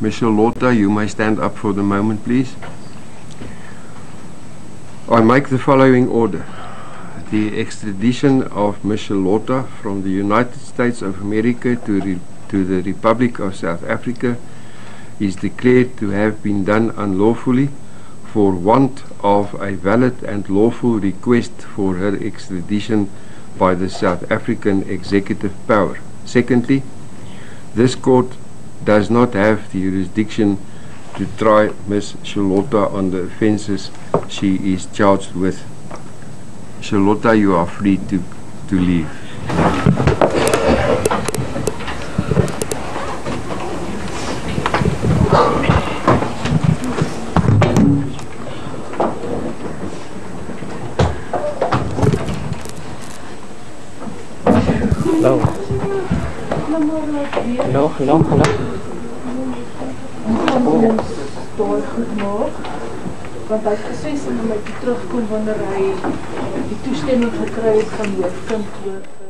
Ms. Charlotta, you may stand up for the moment, please. I make the following order. The extradition of Ms. Charlotta from the United States of America to the Republic of South Africa is declared to have been done unlawfully for want of a valid and lawful request for her extradition by the South African executive power. Secondly, this court does not have the jurisdiction to try Ms. Charlotta on the offences she is charged with. Charlotta, you are free to leave. Hello. Hallo, hallo, hallo. Want hy het gesê sy moet terugkom wanneer hy die toestemming gekry het van jou kind.